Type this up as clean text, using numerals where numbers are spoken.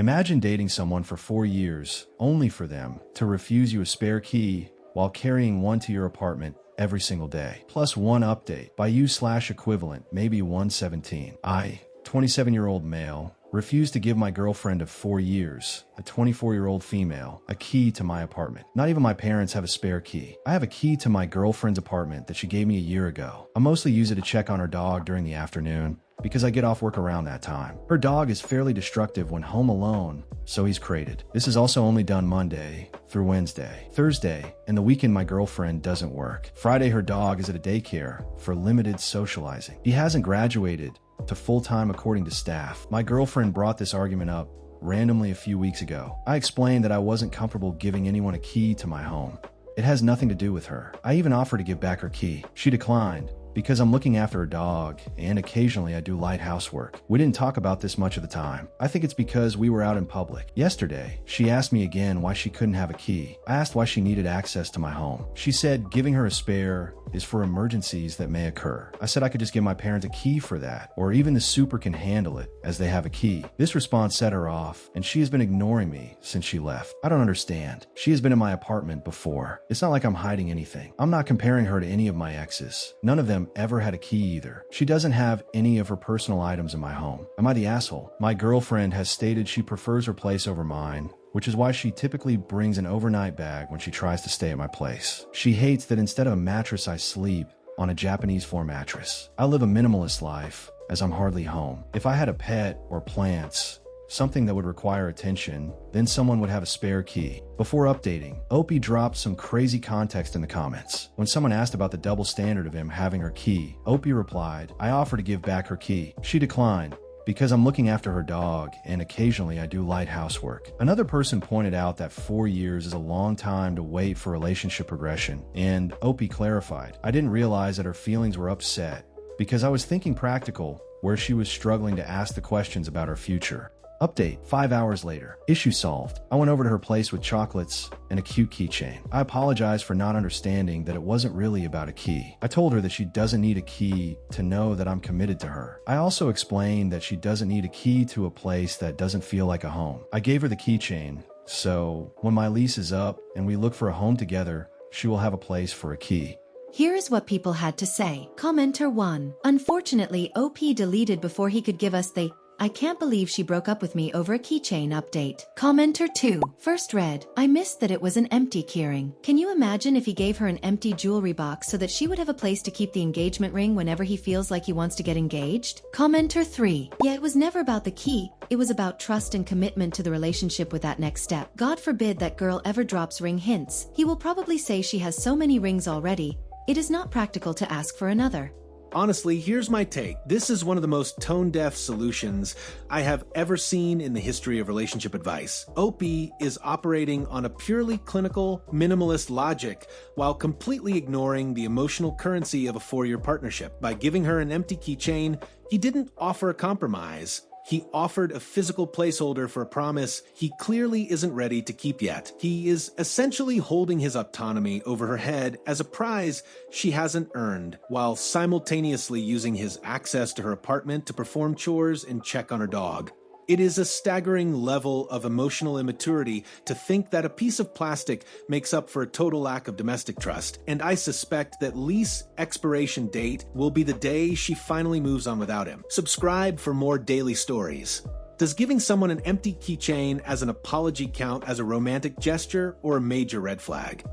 Imagine dating someone for 4 years, only for them to refuse you a spare key while carrying one to your apartment every single day. Plus one update by you/equivalent, maybe 117. I, 27-year-old male, refused to give my girlfriend of 4 years, a 24-year-old female, a key to my apartment. Not even my parents have a spare key. I have a key to my girlfriend's apartment that she gave me a year ago. I mostly use it to check on her dog during the afternoon because I get off work around that time. Her dog is fairly destructive when home alone, so he's crated. This is also only done Monday through Wednesday. Thursday, and the weekend my girlfriend doesn't work. Friday, her dog is at a daycare for limited socializing. He hasn't graduated to full-time according to staff. My girlfriend brought this argument up randomly a few weeks ago. I explained that I wasn't comfortable giving anyone a key to my home. It has nothing to do with her. I even offered to give back her key. She declined because I'm looking after her dog and occasionally I do light housework. We didn't talk about this much of the time. I think it's because we were out in public. Yesterday, she asked me again why she couldn't have a key. I asked why she needed access to my home. She said giving her a spare is for emergencies that may occur. I said I could just give my parents a key for that, or even the super can handle it as they have a key. This response set her off, and she has been ignoring me since she left. I don't understand. She has been in my apartment before. It's not like I'm hiding anything. I'm not comparing her to any of my exes. None of them ever had a key either. She doesn't have any of her personal items in my home. Am I the asshole? My girlfriend has stated she prefers her place over mine, which is why she typically brings an overnight bag when she tries to stay at my place. She hates that instead of a mattress, I sleep on a Japanese floor mattress. I live a minimalist life, as I'm hardly home. If I had a pet or plants, something that would require attention, then someone would have a spare key. Before updating, Opie dropped some crazy context in the comments. When someone asked about the double standard of him having her key, Opie replied, I offered to give back her key. She declined, because I'm looking after her dog and occasionally I do light housework. Another person pointed out that 4 years is a long time to wait for relationship progression, and Opie clarified, I didn't realize that her feelings were upset because I was thinking practical where she was struggling to ask the questions about her future. Update, 5 hours later. Issue solved. I went over to her place with chocolates and a cute keychain. I apologized for not understanding that it wasn't really about a key. I told her that she doesn't need a key to know that I'm committed to her. I also explained that she doesn't need a key to a place that doesn't feel like a home. I gave her the keychain, so when my lease is up and we look for a home together, she will have a place for a key. Here is what people had to say. Commenter 1. Unfortunately, OP deleted before he could give us the I can't believe she broke up with me over a keychain update. Commenter 2. First read, I missed that it was an empty keyring. Can you imagine if he gave her an empty jewelry box so that she would have a place to keep the engagement ring whenever he feels like he wants to get engaged? Commenter 3. Yeah, it was never about the key. It was about trust and commitment to the relationship with that next step. God forbid that girl ever drops ring hints. He will probably say she has so many rings already. It is not practical to ask for another. Honestly, here's my take. This is one of the most tone-deaf solutions I have ever seen in the history of relationship advice. OP is operating on a purely clinical, minimalist logic while completely ignoring the emotional currency of a 4-year partnership. By giving her an empty keychain, he didn't offer a compromise. He offered a physical placeholder for a promise he clearly isn't ready to keep yet. He is essentially holding his autonomy over her head as a prize she hasn't earned, while simultaneously using his access to her apartment to perform chores and check on her dog. It is a staggering level of emotional immaturity to think that a piece of plastic makes up for a total lack of domestic trust, and I suspect that lease expiration date will be the day she finally moves on without him. Subscribe for more daily stories. Does giving someone an empty keychain as an apology count as a romantic gesture or a major red flag?